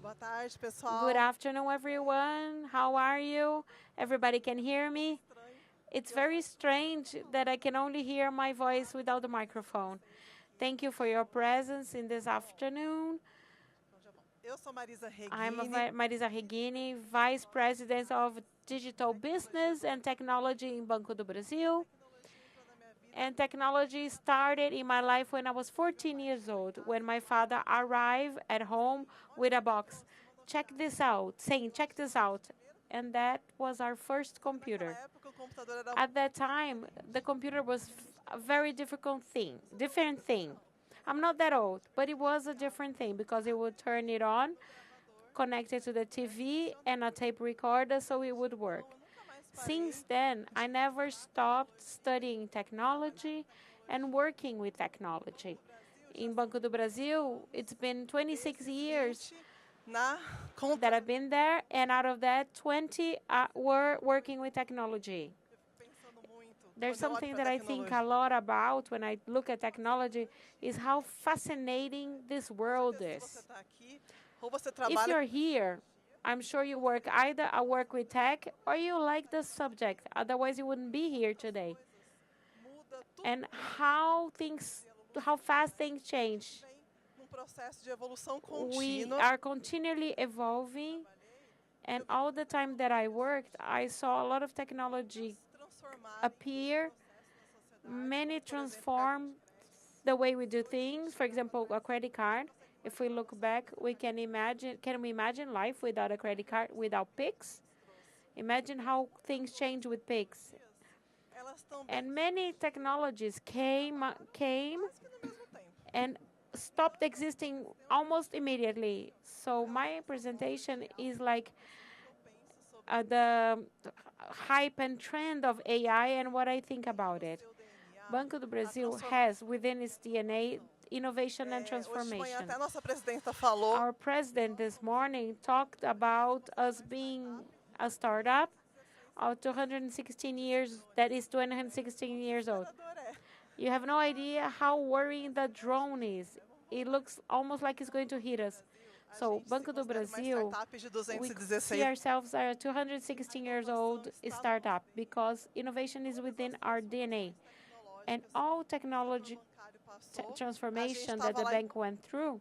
Boa tarde, pessoal. Good afternoon, everyone. How are you? Everybody can hear me? It's very strange that I can only hear my voice without the microphone. Thank you for your presence in this afternoon. Eu sou Marisa I'm Reguini. Marisa Reguini, Vice President of Digital Business and Technology in Banco do Brasil. And technology started in my life when I was 14 years old, when my father arrived at home with a box. Check this out, saying, check this out. And that was our first computer. At that time, the computer was a very different thing. I'm not that old, but it was a different thing because it would turn it on, connect it to the TV and a tape recorder so it would work. Since then, I never stopped studying technology and working with technology. In Banco do Brasil, it's been 26 years that I've been there, and out of that, 20 were working with technology. There's something that I think a lot about when I look at technology is how fascinating this world is. If you're here, I'm sure you work either I work with tech or you like the subject. Otherwise, you wouldn't be here today. And how fast things change. We are continually evolving. And all the time that I worked, I saw a lot of technology appear. Many transform the way we do things. For example, a credit card. If we look back, can we imagine life without a credit card, without Pix? Imagine how things change with Pix. And many technologies came and stopped existing almost immediately. So my presentation is like the hype and trend of AI and what I think about it. Banco do Brasil has within its DNA innovation and transformation. Our president this morning talked about us being a startup of 216 years, that is 216 years old. You have no idea how worrying the drone is. It looks almost like it's going to hit us. So Banco do Brasil, we see ourselves as a 216 years old startup because innovation is within our DNA. And all technology transformation that the bank went through,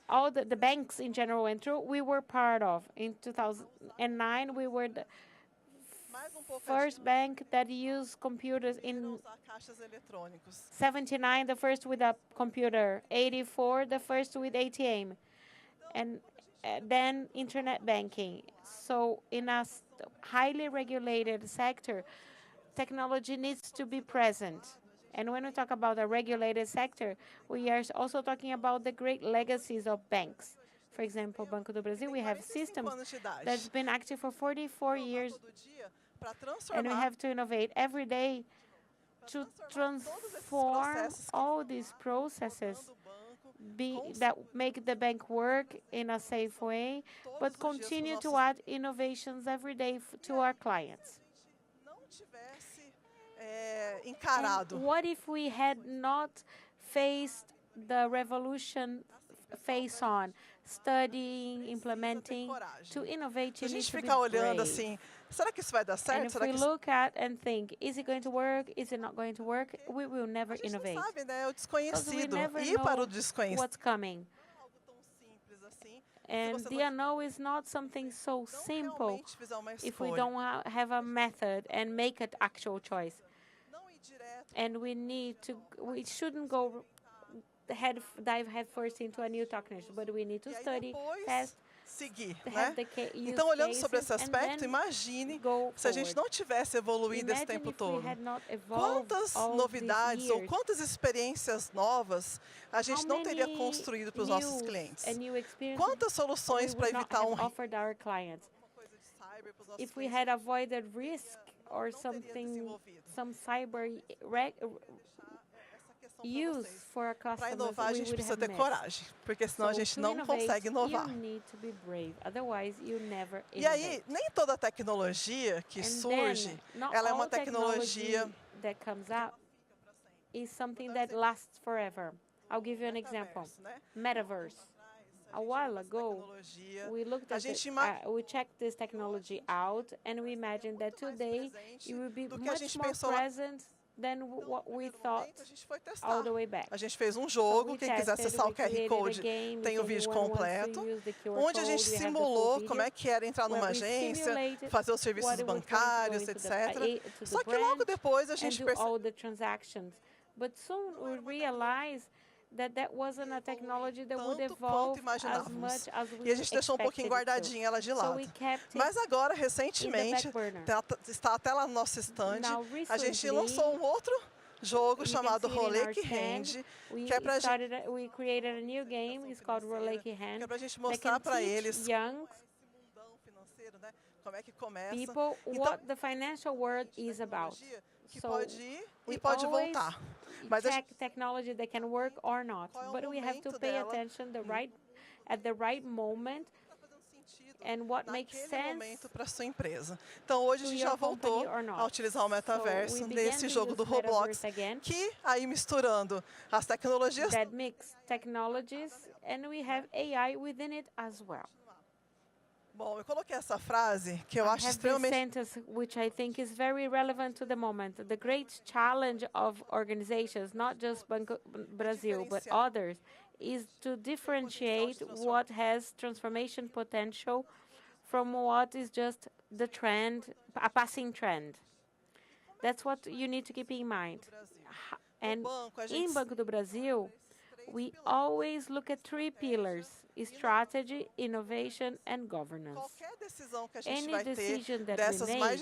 all the banks in general went through, we were part of. In 2009, we were the first bank that used computers. In 79, the first with a computer. 84, the first with ATM. And then internet banking. So in a highly regulated sector, technology needs to be present. And when we talk about a regulated sector, we are also talking about the great legacies of banks. For example, Banco do Brasil, we have systems that's been active for 44 years, and we have to innovate every day to transform all these processes that make the bank work in a safe way, but continue to add innovations every day to our clients. And what if we had not faced the revolution face on, studying, implementing? To innovate, you need to be brave. And if we look at and think, is it going to work? Is it not going to work? We will never innovate. Because we never know what's coming. And the unknown is not something so simple if we don't have a method and make an actual choice. And we shouldn't go dive headfirst into a new technology, but we need to study, test, Então, olhando sobre esse aspecto, imagine se a gente não tivesse evoluído esse tempo todo. Quantas novidades ou quantas experiências novas a gente não teria construído para os nossos clientes? Quantas soluções para evitar offered our clients? If we had avoided risk or something, some cyber use for our customers, para inovar, a gente precisa ter coragem, porque senão a gente não consegue inovar. E aí, nem toda tecnologia que surge, ela é uma tecnologia that comes out is something that lasts forever. I'll give you an example. Metaverse. A while ago, we looked at we checked this technology out, and we imagined that today it will be much more present than what we thought all the way back. A gente fez jogo, quem quiser acessar o QR Code tem o vídeo completo, onde a gente simulou como é que era entrar numa agência, fazer os serviços bancários, etc. Só que logo depois a gente percebeu. But soon we realized that wasn't a technology that would evolve as much as we expected. E a gente deixou pouquinho guardadinha ela de lado. Mas agora, recentemente, está até lá no nosso estande, a gente lançou outro jogo chamado Rolê que Rende, que é para we created a new game, it's called Rolê que Rende, que é para a gente mostrar para eles como é que começa. People what the financial world is about. Que pode ir e pode voltar. Mas technology that can work or not, but we have to pay attention at the right moment and what makes sense para sua empresa. Então hoje a gente já voltou a utilizar o metaverso nesse jogo do Roblox, que aí misturando as tecnologias that mix technologies and we have AI within it as well. Bom, eu coloquei essa frase que eu acho extremamente sentence which I think is very relevant to the moment. The great challenge of organizations, not just Banco Brazil, but others, is to differentiate what has transformation potential from what is just the trend, a passing trend. That's what you need to keep in mind. And in Banco do Brasil, we always look at three pillars: strategy, innovation, and governance. Any decision that we make,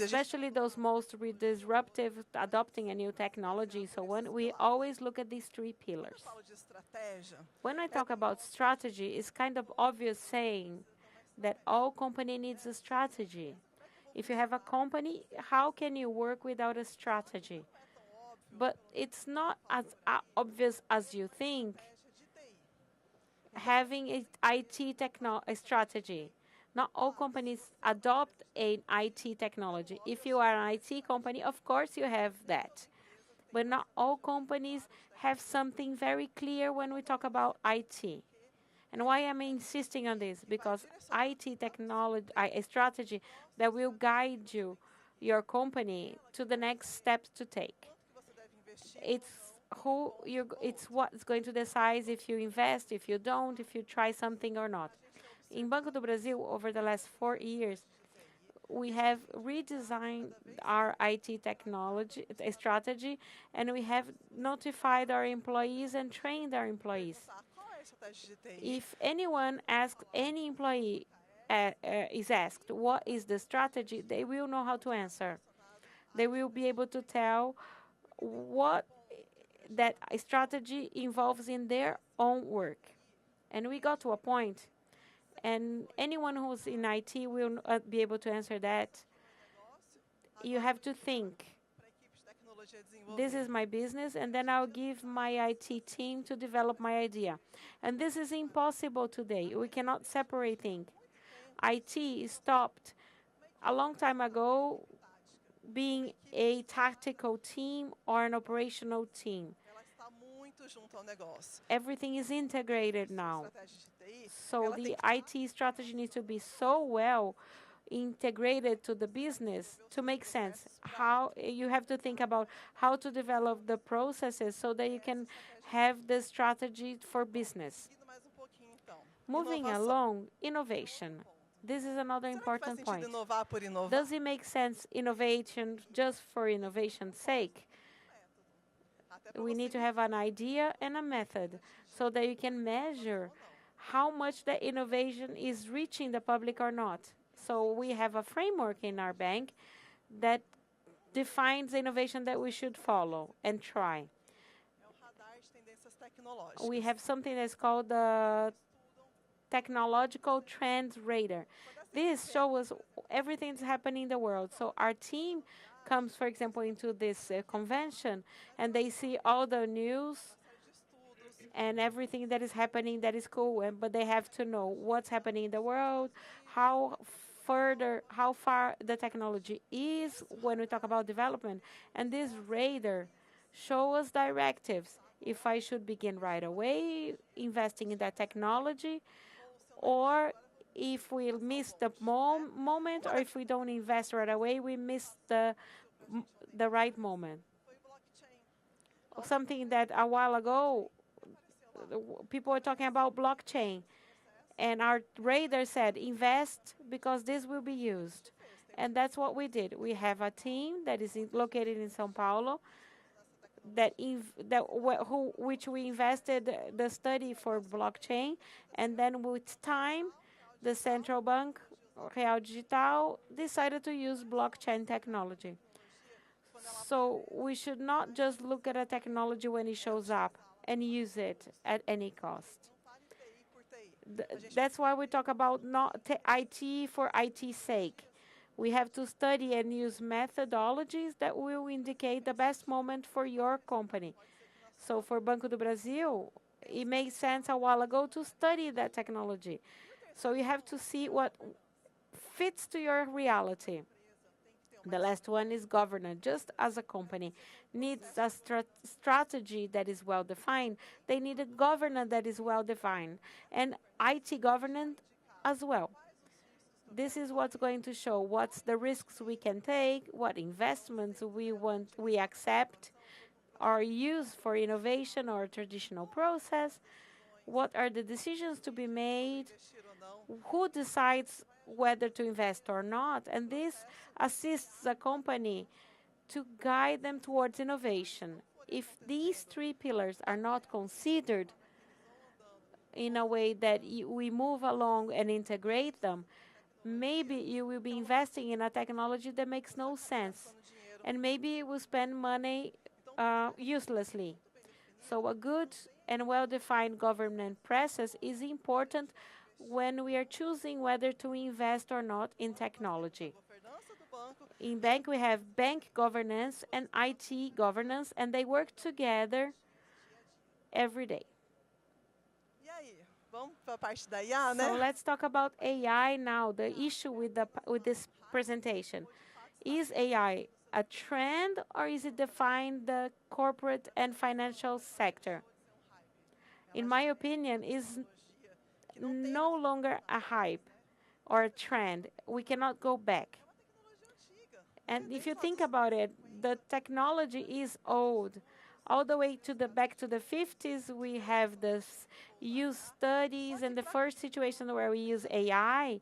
especially those most disruptive, adopting a new technology, so we always look at these three pillars. When I talk about strategy, it's kind of obvious saying that all company needs a strategy. If you have a company, how can you work without a strategy? But it's not as obvious as you think. Having an IT strategy. Not all companies adopt an IT technology. If you are an IT company, of course you have that. But not all companies have something very clear when we talk about IT. And why am I insisting on this? Because IT technology, a strategy that will guide your company to the next steps to take. It's what's going to decide if you invest, if you don't, if you try something or not. In Banco do Brasil, over the last 4 years, we have redesigned our IT technology strategy, and we have notified our employees and trained our employees. If anyone asks, any employee is asked, what is the strategy, they will know how to answer. They will be able to tell what that strategy involves in their own work. And we got to a point, and anyone who's in IT will be able to answer that. You have to think, this is my business, and then I'll give my IT team to develop my idea. And this is impossible today. We cannot separate things. IT stopped a long time ago being a tactical team or an operational team. Everything is integrated now. So the IT strategy needs to be so well integrated to the business to make sense. How you have to think about how to develop the processes so that you can have the strategy for business. Moving along, innovation. This is another important point. Does it make sense innovation just for innovation's sake? We need to have an idea and a method so that you can measure how much the innovation is reaching the public or not. So we have a framework in our bank that defines the innovation that we should follow and try. We have something that's called the technological trends radar. This shows us everything that's happening in the world. So our team comes, for example, into this convention, and they see all the news and everything that is happening that is cool, but they have to know what's happening in the world, how far the technology is when we talk about development. And this radar shows us directives. if I should begin right away investing in that technology, or if we miss the moment, or if we don't invest right away, we miss the right moment. Something that a while ago, people were talking about blockchain, and our radar said, invest because this will be used. And that's what we did. We have a team that is located in São Paulo, which we invested the study for blockchain, and then with time, the central bank, Real Digital, decided to use blockchain technology. So we should not just look at a technology when it shows up and use it at any cost. That's why we talk about not IT for IT's sake. We have to study and use methodologies that will indicate the best moment for your company. So for Banco do Brasil, it made sense a while ago to study that technology. So you have to see what fits to your reality. The last one is governance. Just as a company needs a strategy that is well-defined, they need a governance that is well-defined, and IT governance as well. This is what's going to show what's the risks we can take, what investments we accept or use for innovation or traditional process, what are the decisions to be made, who decides whether to invest or not, and this assists the company to guide them towards innovation. If these three pillars are not considered in a way that we move along and integrate them, maybe you will be investing in a technology that makes no sense, and maybe you will spend money uselessly. So a good and well-defined governance process is important when we are choosing whether to invest or not in technology. In bank, we have bank governance and IT governance, and they work together every day. So let's talk about AI now, the issue with this presentation. Is AI a trend, or is it defined the corporate and financial sector? In my opinion, is no longer a hype or a trend. We cannot go back. And if you think about it, the technology is old. All the way to back to the 50s, we have this use studies, and the first situation where we use AI,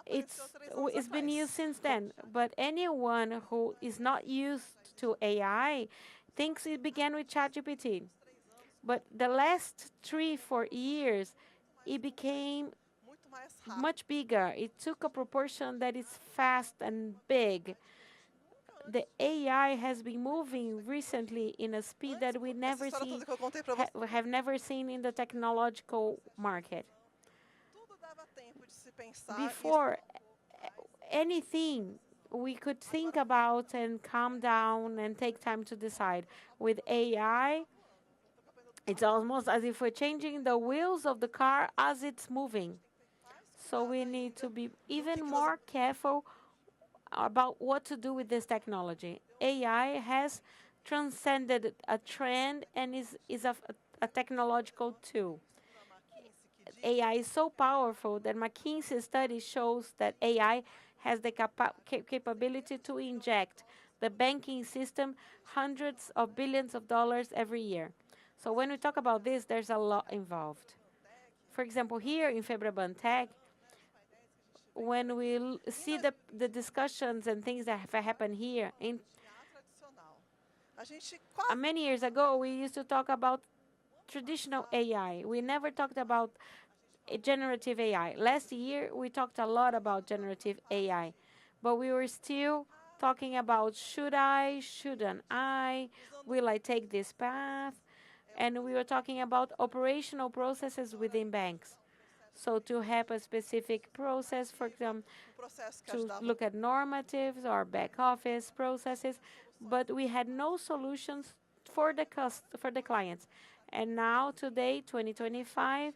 it's been used since then. But anyone who is not used to AI thinks it began with ChatGPT. But the last 3-4 years, it became much bigger. It took a proportion that is fast and big. The AI has been moving recently in a speed that we have never seen in the technological market. Before anything we could think about and calm down and take time to decide. With AI, it's almost as if we're changing the wheels of the car as it's moving. So we need to be even more careful about what to do with this technology. AI has transcended a trend and is a technological tool. AI is so powerful that McKinsey study shows that AI has the capability to inject the banking system hundreds of billions of dollars every year. So when we talk about this, there's a lot involved. For example, here in FEBRABAN TECH, when we see the discussions and things that have happened here, many years ago, we used to talk about traditional AI. We never talked about generative AI. Last year, we talked a lot about generative AI, but we were still talking about shouldn't I, will I take this path? And we were talking about operational processes within banks. So to have a specific process, for example, to look at normatives or back office processes, but we had no solutions for the clients. And now, today, 2025,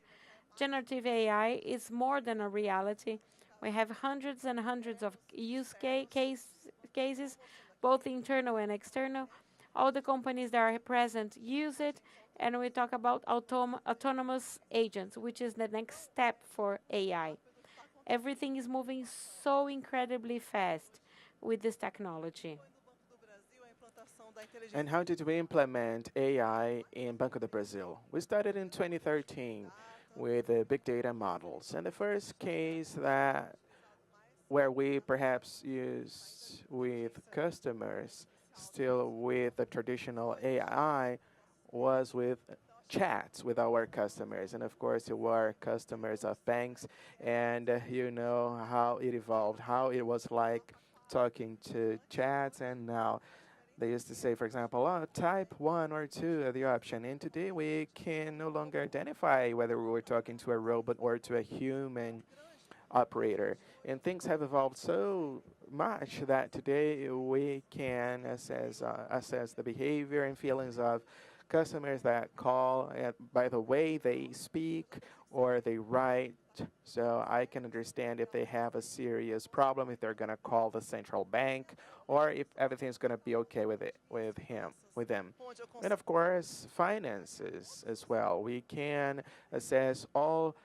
generative AI is more than a reality. We have hundreds and hundreds of use cases, both internal and external. All the companies that are present use it, and we talk about autonomous agents, which is the next step for AI. Everything is moving so incredibly fast with this technology. And how did we implement AI in Banco do Brasil? We started in 2013 with big data models. And the first case that where we perhaps used with customers, still with the traditional AI, was with chats with our customers. And of course, you were customers of banks, and you know how it evolved, how it was like talking to chats, and now they used to say, for example, oh, type 1 or 2 the option. And today we can no longer identify whether we were talking to a robot or to a human operator. And things have evolved so much that today we can assess the behavior and feelings of customers that call by the way they speak or they write. So I can understand if they have a serious problem, if they're going to call the central bank, or if everything's going to be okay with them. And of course, finances as well. We can assess all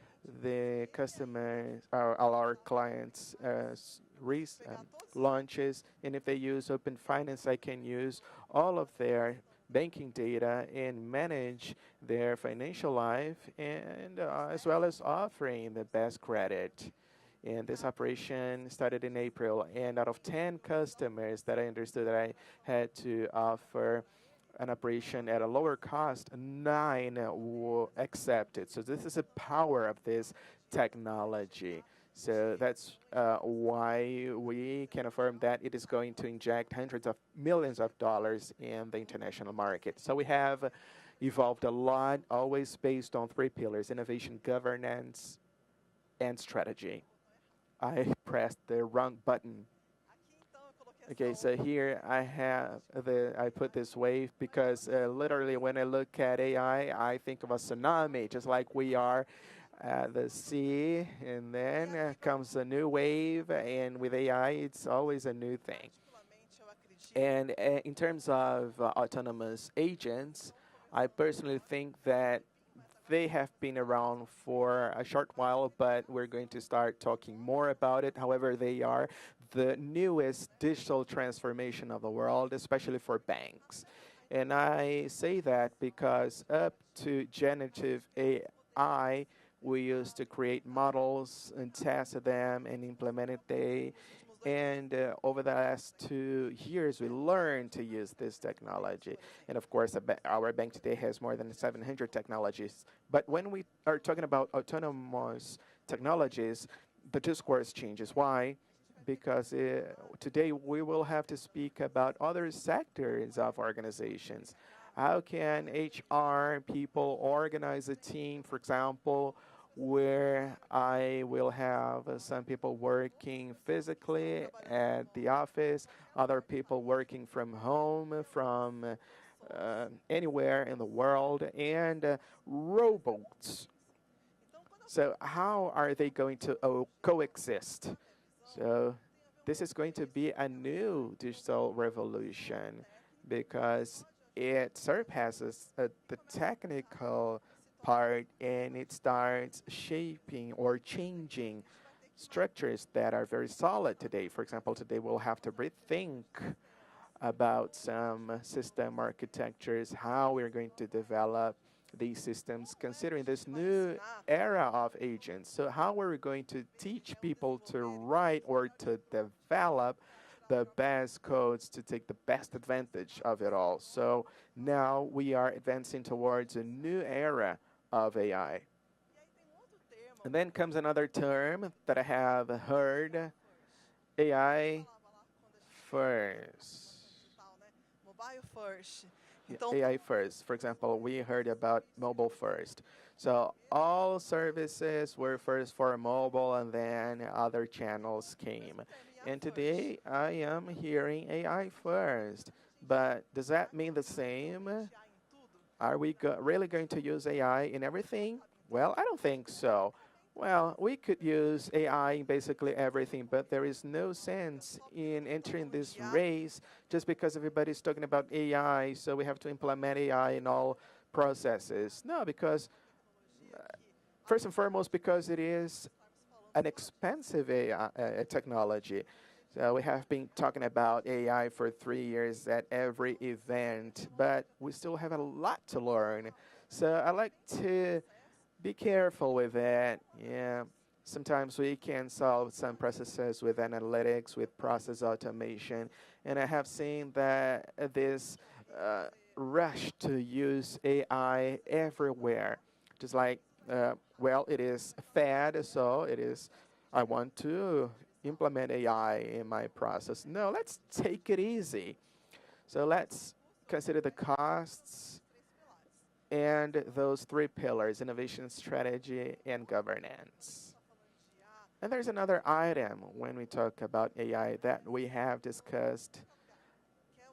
the customers, all our clients' launches, and if they use Open Finance, I can use all of their banking data and manage their financial life, and as well as offering the best credit. And this operation started in April, and out of 10 customers that I understood that I had to offer an operation at a lower cost, 9 will accept it. So this is the power of this technology. So that's why we can affirm that it is going to inject hundreds of millions of dollars in the international market. So we have evolved a lot, always based on 3 pillars: innovation, governance, and strategy. I pressed the wrong button. Okay, so here I put this wave because literally when I look at AI, I think of a tsunami, just like we are at the sea, and then comes a new wave, and with AI, it's always a new thing. And in terms of autonomous agents, I personally think that they have been around for a short while, but we're going to start talking more about it. However, they are the newest digital transformation of the world, especially for banks. And I say that because up to generative AI, we used to create models and test them and implement it. And over the last 2 years, we learned to use this technology. And of course, our bank today has more than 700 technologies. But when we are talking about autonomous technologies, the discourse changes. Why? Because today we will have to speak about other sectors of organizations. How can HR people organize a team, for example, where I will have some people working physically at the office, other people working from home, from anywhere in the world, and robots. So how are they going to coexist? So this is going to be a new digital revolution because it surpasses the technical part, and it starts shaping or changing structures that are very solid today. For example, today we'll have to rethink about some system architectures, how we're going to develop these systems considering this new era of agents. So how are we going to teach people to write or to develop the best codes to take the best advantage of it all? So now we are advancing towards a new era of AI. And then comes another term that I have heard, AI first. AI first. For example, we heard about mobile first. So all services were first for mobile, and then other channels came. And today I am hearing AI first. But does that mean the same? Are we really going to use AI in everything? Well, I don't think so. Well, we could use AI in basically everything, but there is no sense in entering this race just because everybody's talking about AI, so we have to implement AI in all processes. No, because first and foremost, because it is an expensive AI technology. So we have been talking about AI for 3 years at every event, but we still have a lot to learn. So I like to be careful with that. Yeah. Sometimes we can solve some processes with analytics, with process automation. And I have seen that this rush to use AI everywhere, just like, well, it is fad, so it is, I want to implement AI in my process. No, let's take it easy. So let's consider the costs and those three pillars: innovation, strategy, and governance. And there's another item when we talk about AI that we have discussed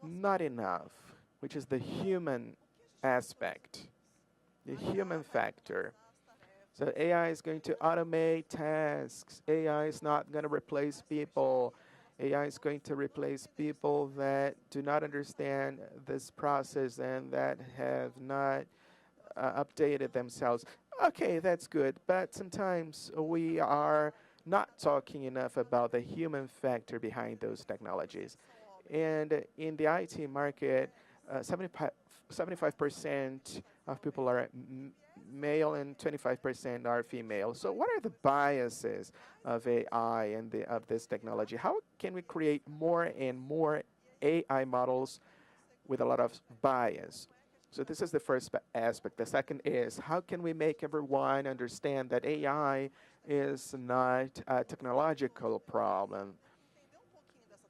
not enough, which is the human aspect, the human factor. So AI is going to automate tasks. AI is not going to replace people. AI is going to replace people that do not understand this process and that have not updated themselves. Okay, that's good, but sometimes we are not talking enough about the human factor behind those technologies. And in the IT market, 75% of people are male and 25% are female. So what are the biases of AI and of this technology? How can we create more and more AI models with a lot of bias? So this is the first aspect. The second is, how can we make everyone understand that AI is not a technological problem?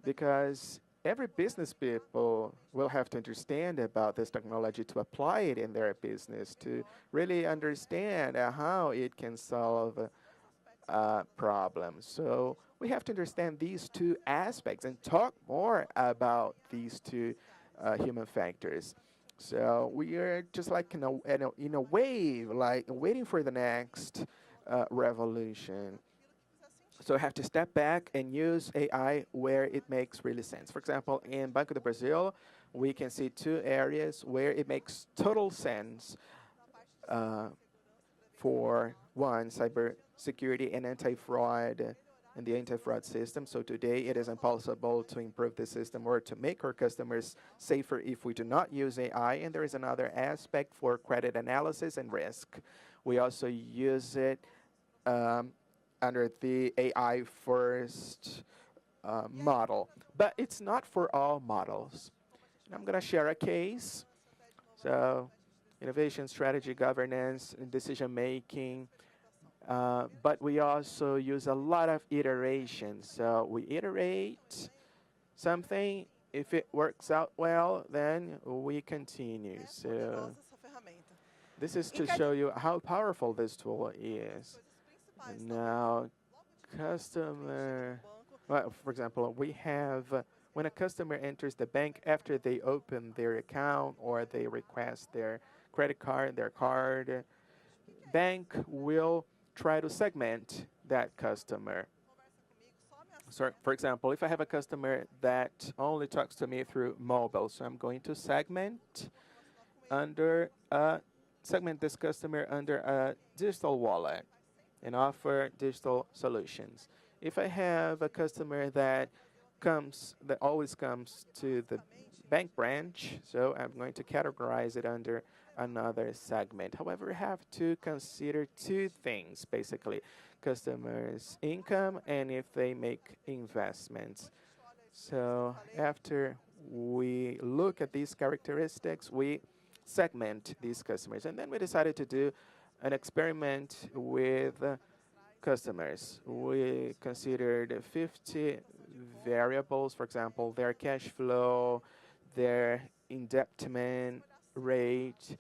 Because every business people will have to understand about this technology to apply it in their business, to really understand how it can solve problems. So we have to understand these two aspects and talk more about these two human factors. So we are just like in a wave, like waiting for the next revolution. So I have to step back and use AI where it makes really sense. For example, in Banco do Brasil, we can see two areas where it makes total sense for one, cybersecurity and anti-fraud and the anti-fraud system. So today it is impossible to improve the system or to make our customers safer if we do not use AI. And there is another aspect for credit analysis and risk. We also use it under the AI first model, but it's not for all models. And I'm going to share a case. So innovation, strategy, governance, and decision making. But we also use a lot of iterations. So we iterate something. If it works out well, then we continue. So this is to show you how powerful this tool is. Now, customer, well, for example, we have, when a customer enters the bank after they open their account or they request their credit card, their card, bank will try to segment that customer. So, for example, if I have a customer that only talks to me through mobile, so I'm going to segment this customer under a digital wallet and offer digital solutions. If I have a customer that always comes to the bank branch, so I'm going to categorize it under another segment. However, I have to consider two things, basically: customers' income and if they make investments. So after we look at these characteristics, we segment these customers. And then we decided to do an experiment with customers. We considered 50 variables, for example, their cash flow, their indebtedness rate,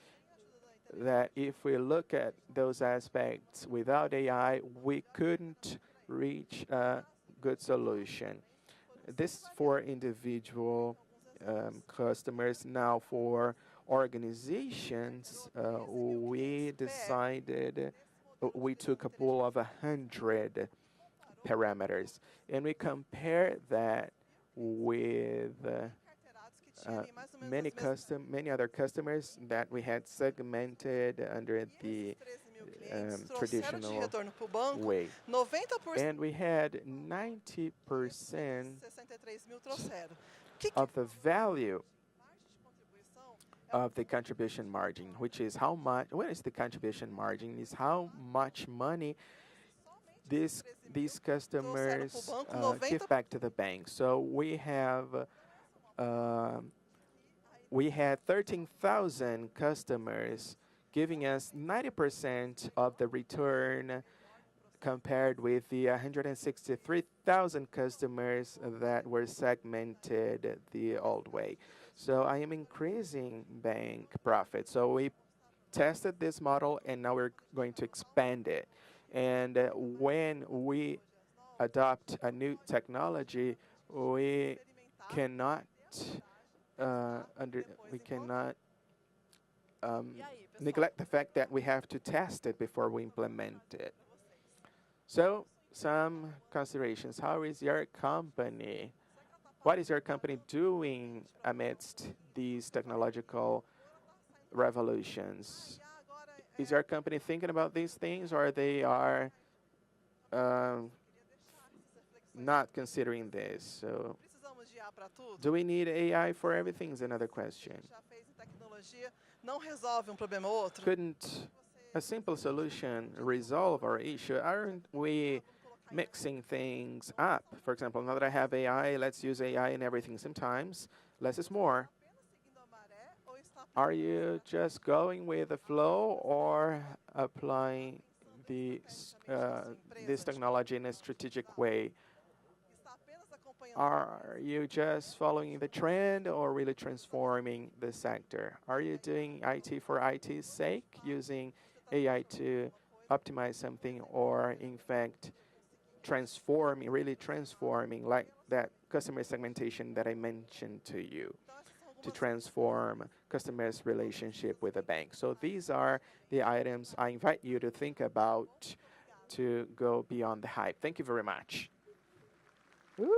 that if we look at those aspects without AI, we couldn't reach a good solution. This for individual customers. Now for organizations, we decided we took a pool of 100 parameters, and we compare that with many other customers that we had segmented under the traditional way. And we had 90% of the value of the contribution margin, which is how much, what is the contribution margin? Is how much money these customers give back to the bank. So we had 13,000 customers giving us 90% of the return compared with the 163,000 customers that were segmented the old way. So I am increasing bank profit. So we tested this model, and now we're going to expand it. And when we adopt a new technology, we cannot neglect the fact that we have to test it before we implement it. So some considerations. How is your company? What is your company doing amidst these technological revolutions? Is your company thinking about these things, or they are not considering this? So, do we need AI for everything is another question. Couldn't a simple solution resolve our issue? Aren't we mixing things up? For example, now that I have AI, let's use AI in everything. Sometimes less is more. Are you just going with the flow or applying this technology in a strategic way? Are you just following the trend or really transforming the sector? Are you doing IT for IT's sake, using AI to optimize something, or in fact really transforming, like that customer segmentation that I mentioned to you, to transform customers' relationship with a bank? So these are the items I invite you to think about to go beyond the hype. Thank you very much. Woo.